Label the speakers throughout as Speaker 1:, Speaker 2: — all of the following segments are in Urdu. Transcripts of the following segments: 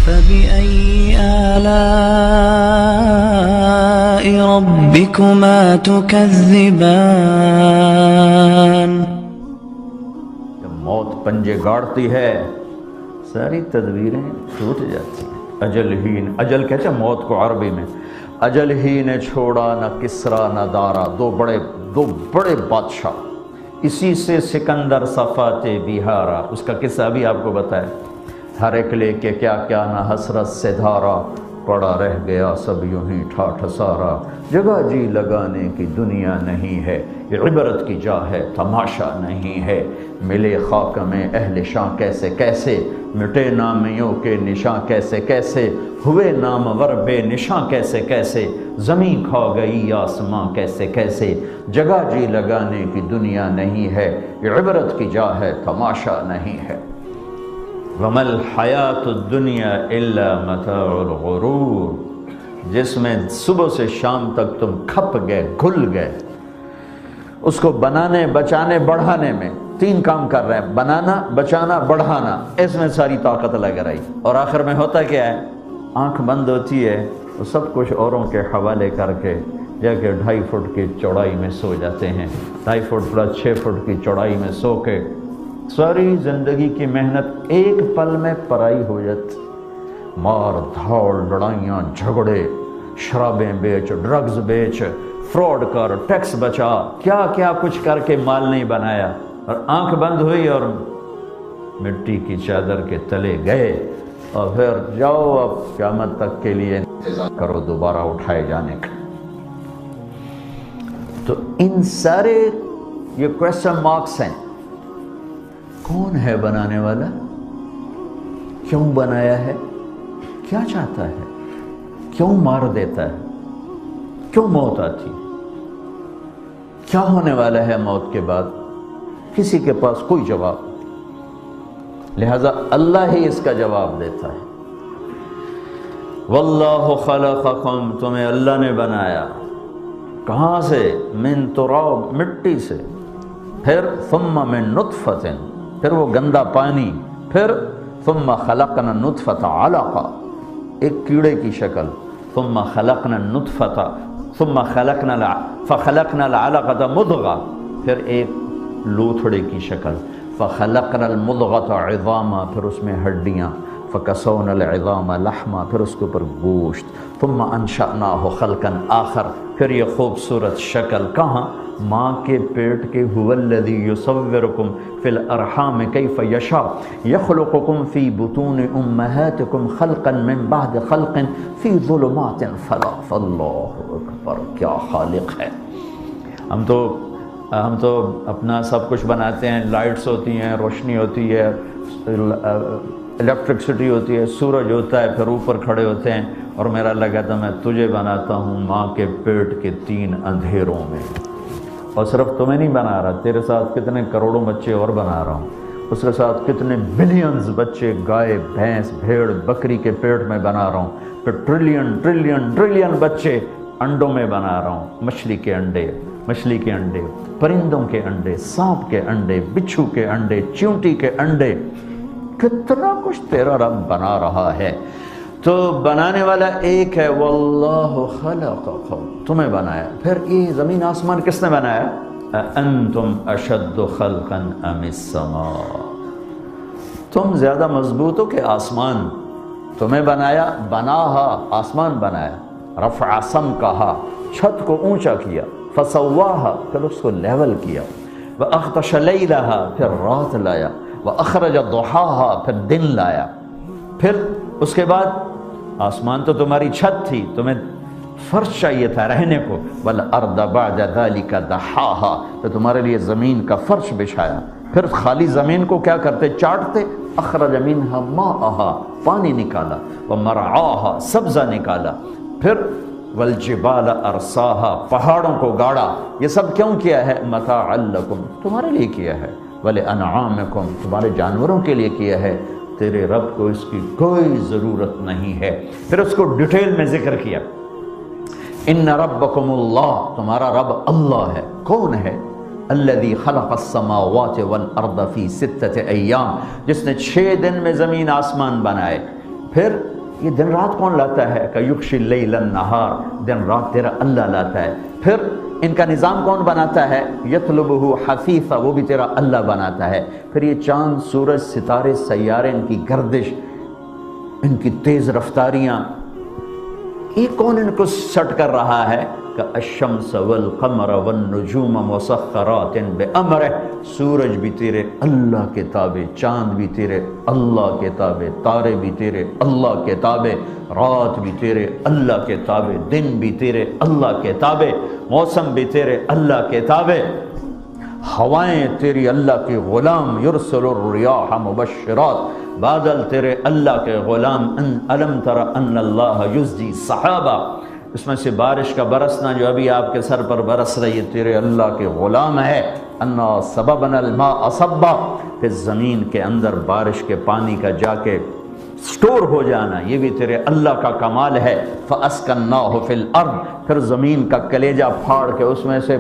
Speaker 1: فبأي آلاء ربكما تكذبان؟
Speaker 2: جب موت پنجے گاڑتی ہے ساری تدبیریں ٹوٹ جاتی ہیں۔ اجل ہی نے، اجل کہتے ہیں موت کو عربی میں، اجل ہی نے چھوڑا نہ کسرا نہ دارا، دو بڑے بادشاہ، اسی سے سکندر صفات بہارا، اس کا قصہ بھی آپ کو بتایا، ہر ایک لے کے کیا کیا نہ حسرت سے دھارا، پڑا رہ گیا سب یوں ہی ٹھاٹھ سارا، جگہ جی لگانے کی دنیا نہیں ہے، یہ عبرت کی جا ہے تماشا نہیں ہے، ملے خاک میں اہل شاں کیسے کیسے، مٹے نامیوں کے نشاں کیسے کیسے، ہوئے نامور بے نشاں کیسے کیسے، زمین کھا گئی آسماں کیسے کیسے، جگہ جی لگانے کی دنیا نہیں ہے، یہ عبرت کی جا ہے تماشا نہیں ہے۔ وَمَا الْحَيَاةُ الدُّنْيَا إِلَّا مَتَاعُ الْغُرُورِ، جس میں صبح سے شام تک تم کھپ گئے، گھل گئے، اس کو بنانے بچانے بڑھانے میں تین کام کر رہے ہیں، بنانا بچانا بڑھانا، اس میں ساری طاقت لگ رہی، اور آخر میں ہوتا کیا ہے، آنکھ بند ہوتی ہے وہ سب کچھ اوروں کے حوالے کر کے جا کے 2.5 فٹ کی چوڑائی میں سو جاتے ہیں، 2.5 فٹ پلس 6 فٹ کی چوڑائی میں سو کے ساری زندگی کی محنت ایک پل میں پرائی ہو جاتی، مار دھاڑ لڑائیاں جھگڑے، شرابیں بیچ، ڈرگز بیچ، فراڈ کر، ٹیکس بچا، کیا کیا کچھ کر کے مال نہیں بنایا، اور آنکھ بند ہوئی اور مٹی کی چادر کے تلے گئے، اور پھر جاؤ اب قیامت تک کے لیے انتظار کرو دوبارہ اٹھائے جانے کا۔ تو ان سارے یہ کویسچن مارکس ہیں، کون ہے بنانے والا، کیوں بنایا ہے، کیا چاہتا ہے، کیوں مار دیتا ہے، کیوں موت آتی ہے، کیا ہونے والا ہے موت کے بعد، کسی کے پاس کوئی جواب نہیں، لہذا اللہ ہی اس کا جواب دیتا ہے۔ واللہ خلقکم، تمہیں اللہ نے بنایا، کہاں سے، من تراب، مٹی سے، پھر ثم من نطفۃ، پھر وہ گندا پانی، پھر ثم خلقنا النطفۃ علقہ، ایک کیڑے کی شکل، ثم خلقنا النطفۃ ثم فخلقنا العلقۃ مضغہ، پھر ایک لوتھڑے کی شکل، فخلقنا المضغۃ عظاما، پھر اس میں ہڈیاں، فکسونا العظام لحما، پھر اس کے اوپر گوشت، ثم انشأناہ خلقا آخر، پھر یہ خوبصورت شکل کہاں، ماں کے پیٹ کے، هو الذی یصورکم فی الارحام کیف یشاء یخلقکم فی بطون امہاتکم خلقا من بعد خلق فی ظلمات ثلاث، اللہ اکبر، کیا خالق ہے۔ ہم تو اپنا سب کچھ بناتے ہیں، لائٹس ہوتی ہیں، روشنی ہوتی ہے، الیکٹرکسٹی ہوتی ہے، سورج ہوتا ہے، پھر اوپر کھڑے ہوتے ہیں، اور میرا اللہ کہتا میں تجھے بناتا ہوں ماں کے پیٹ کے 3 اندھیروں میں، اور صرف تمہیں نہیں بنا رہا، تیرے ساتھ کتنے کروڑوں بچے اور بنا رہا ہوں، اس کے ساتھ کتنے بلینز بچے، گائے بھینس بھیڑ بکری کے پیٹ میں بنا رہا ہوں، پھر ٹریلین بچے انڈوں میں بنا رہا ہوں، مچھلی کے انڈے، پرندوں کے انڈے، سانپ کے انڈے، بچھو کے انڈے، چیونٹی کے انڈے، کتنا کچھ تیرا رب بنا رہا ہے۔ تو بنانے والا ایک ہے، واللہ خلقکم، تمہیں بنایا، پھر یہ زمین آسمان کس نے بنایا، انتم اشد خلقا ام السماء، تم زیادہ مضبوط ہو کہ آسمان، تمہیں بنایا، بناہا، آسمان بنایا، رفع سمکہا، چھت کو اونچا کیا، فسواہا، پھر اس کو لیول کیا، وأغطش لیلہا، پھر رات لایا، وأخرج ضحاہا، پھر دن لایا، پھر اس کے بعد آسمان تو تمہاری چھت تھی، تمہیں فرش چاہیے تھا رہنے کو، والارض بعد ذلك دحاہا، تو تمہارے لیے زمین کا فرش بچھایا، پھر خالی زمین کو کیا کرتے، چاٹتے، اخرج منہا ماءہا، پانی نکالا، ومرعاہا، سبزہ نکالا، پھر والجبال ارساہا، پہاڑوں کو گاڑا، یہ سب کیوں کیا ہے، متاعا لکم، تمہارے لیے کیا ہے، ولانعامکم، تمہارے جانوروں کے لیے کیا ہے، تیرے رب کو اس کی کوئی ضرورت نہیں ہے۔ پھر اس کو ڈیٹیل میں ذکر کیا، ان ربکم اللہ، تمہارا رب اللہ ہے، کون ہے، الذی خلق السماوات والارض فی 6 ایام، جس نے 6 دن میں زمین آسمان بنائے، پھر یہ دن رات کون لاتا ہے؟ کہ یغشی اللیل النہار، دن رات تیرا اللہ لاتا ہے۔ پھر ان کا نظام کون بناتا ہے؟ یطلبہ حفیظا، وہ بھی تیرا اللہ بناتا ہے۔ پھر یہ چاند، سورج، ستارے، سیارے، ان کی گردش، ان کی تیز رفتاریاں، یہ کون ان کو سٹ کر رہا ہے؟ کہ الشمس والقمر والنجوم مسخرات بامرہ، سورج بھی تیرے اللہ کے تابع، چاند بھی تیرے اللہ کے تابع، تارے بھی تیرے اللہ کے تابع، رات بھی تیرے اللہ کے تابع، دن بھی تیرے اللہ کے تابع، موسم بھی تیرے اللہ کے تابع، ہوائیں تیری اللہ کے غلام، یرسل الریاح مبشرات، بادل تیرے اللہ کے غلام، الم تر ان اللہ یزجی سحابہ، اس میں سے بارش کا برسنا جو ابھی آپ کے سر پر برس رہی ہے تیرے اللہ کے غلام ہے۔ انا سببنا الماء صبا، پھر زمین کے اندر بارش کے پانی کا جا کے سٹور ہو جانا، یہ بھی تیرے اللہ کا کمال ہے۔ فاسکناہ فی الارض، پھر زمین کا کلیجہ پھاڑ کے اس میں سے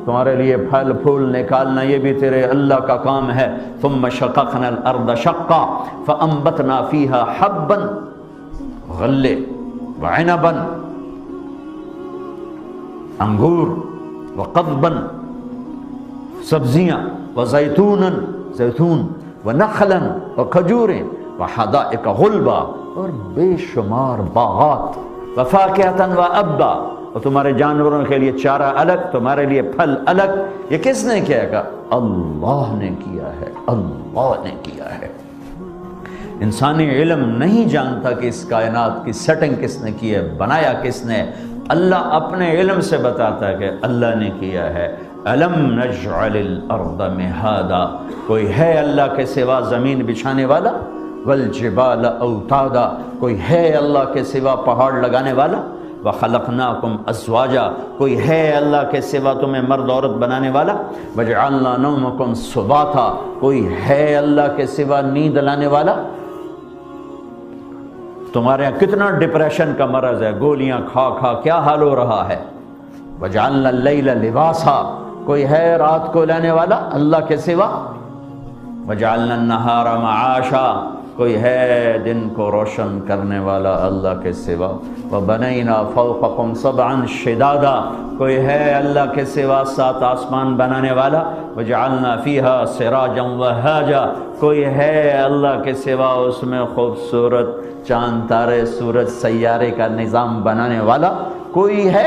Speaker 2: تمہارے لیے پھل پھول نکالنا، یہ بھی تیرے اللہ کا کام ہے۔ ثم شققنا الارض شقا فانبتنا فیہا حبا، غلے وعنبا، انگور، وقضبا، سبزیاں، وزیتونا، زیتون، ونخلا، وکھجوریں، وحدائق غلبا، اور بے شمار باغات، وفاکہتا وابا، اور تمہارے جانوروں کے لیے چارہ الگ، تمہارے لیے پھل الگ۔ یہ کس نے کیا؟ کہ اللہ نے کیا ہے، اللہ نے کیا ہے۔ انسانی علم نہیں جانتا کہ اس کائنات کی سیٹنگ کس نے کی ہے، بنایا کس نے۔ اللہ اپنے علم سے بتاتا ہے کہ اللہ نے کیا ہے۔ الم نجعل الارض مہادا، کوئی ہے اللہ کے سوا زمین بچھانے والا؟ والجبال اوتادا، کوئی ہے اللہ کے سوا پہاڑ لگانے والا؟ وخلقناکم ازواجا، کوئی ہے اللہ کے سوا تمہیں مرد عورت بنانے والا؟ وجعلنا نومکم سباتا، کوئی ہے اللہ کے سوا نیند لانے والا؟ تمہارے یہاں کتنا ڈپریشن کا مرض ہے، گولیاں کھا کھا کیا حال ہو رہا ہے۔ وجعلنا اللیل لباسا، کوئی ہے رات کو لانے والا اللہ کے سوا؟ وجعلنا النہار معاشا، کوئی ہے دن کو روشن کرنے والا اللہ کے سوا؟ وبنینا فوقکم سبعا شدادا، کوئی ہے اللہ کے سوا 7 آسمان بنانے والا؟ وجعلنا فیہا سراجا وہاجا، کوئی ہے اللہ کے سوا اس میں خوبصورت چاند تارے سورج سیارے کا نظام بنانے والا؟ کوئی ہے؟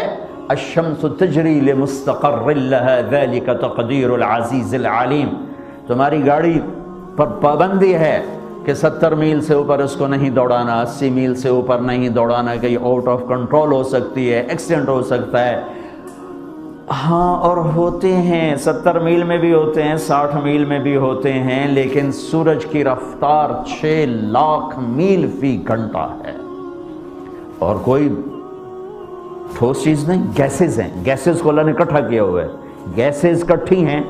Speaker 2: الشمس تجری لمستقر لها ذلك تقدیر العزیز العلیم، تمہاری گاڑی پر پابندی ہے کہ 70 میل سے اوپر اس کو نہیں دوڑانا، 80 میل سے اوپر نہیں دوڑانا، کہ یہ آؤٹ آف کنٹرول ہو سکتی ہے، ایکسیڈنٹ ہو سکتا ہے۔ ہاں، اور ہوتے ہیں، 70 میل میں بھی ہوتے ہیں، 60 میل میں بھی ہوتے ہیں، لیکن سورج کی رفتار 6 لاکھ میل فی گھنٹہ ہے، اور کوئی ٹھوس چیز نہیں، گیسز ہیں، گیسز کو اللہ نے اکٹھا کیا ہوا ہے، گیسز کٹھی ہیں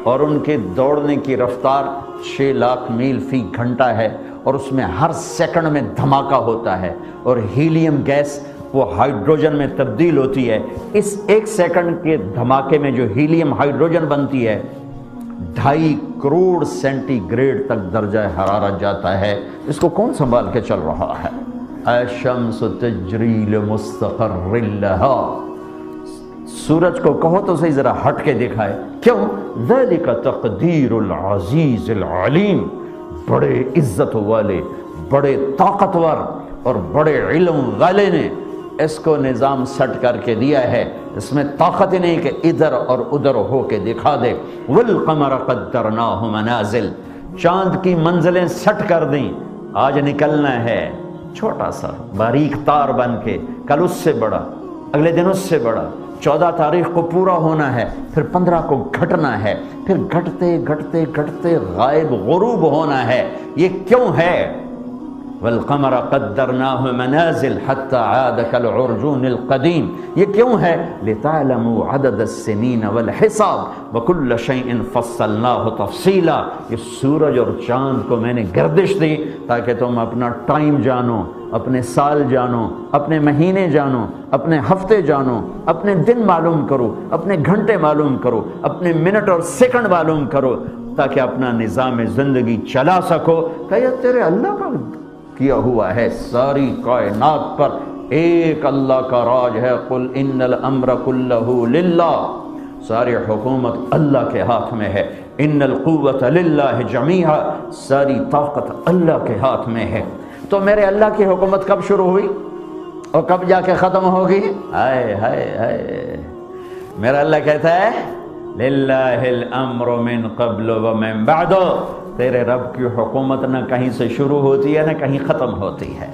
Speaker 2: اور ان کے دوڑنے کی رفتار 6 لاکھ میل فی گھنٹہ ہے، اور اس میں ہر سیکنڈ میں دھماکہ ہوتا ہے، اور ہیلیم گیس وہ ہائیڈروجن میں تبدیل ہوتی ہے۔ اس 1 سیکنڈ کے دھماکے میں جو ہیلیم ہائیڈروجن بنتی ہے 2.5 کروڑ سینٹی گریڈ تک درجہ حرارت جاتا ہے۔ اس کو کون سنبھال کے چل رہا ہے؟ الشمس تجری لمستقر لها، سورج کو کہو تو صحیح ذرا ہٹ کے دکھائے، کیوں؟ ذالک تقدیر العزیز العلیم، بڑے عزت والے، بڑے طاقتور اور بڑے علم والے نے اس کو نظام سٹ کر کے دیا ہے، اس میں طاقت ہی نہیں کہ ادھر اور ادھر ہو کے دکھا دے۔ والقمر قدرناہ منازل، چاند کی منزلیں سٹ کر دیں، آج نکلنا ہے چھوٹا سا باریک تار بن کے، کل اس سے بڑا، اگلے دن اس سے بڑا، 14 تاریخ کو پورا ہونا ہے، پھر 15 کو گھٹنا ہے، پھر گھٹتے گھٹتے گھٹتے غائب غروب ہونا ہے۔ یہ کیوں ہے؟ والقمر قدرناہ منازل حتی عاد کالعرجون القدیم، یہ کیوں ہے؟ لتعلموا عدد السنین والحساب وکل شیء فصلناہ تفصیلا، یہ سورج اور چاند کو میں نے گردش دی تاکہ تم اپنا ٹائم جانو، اپنے سال جانو، اپنے مہینے جانو، اپنے ہفتے جانو، اپنے دن معلوم کرو، اپنے گھنٹے معلوم کرو، اپنے منٹ اور سیکنڈ معلوم کرو، تاکہ اپنا نظام زندگی چلا سکو۔ کہ یہ تیرے اللہ کا کیا ہوا ہے، ساری کائنات پر ایک اللہ کا راج ہے، قل ان الامر کلہ للہ، ساری حکومت اللہ کے ہاتھ میں ہے، ان القوت للہ جمیعا، ساری طاقت اللہ کے ہاتھ میں ہے۔ تو میرے اللہ کی حکومت کب شروع ہوئی اور کب جا کے ختم ہوگی؟ ہائے ہائے ہائے، میرا اللہ کہتا ہے للہ الامر من قبل ومن بعد، تیرے رب کی حکومت نہ کہیں سے شروع ہوتی ہے نہ کہیں ختم ہوتی ہے۔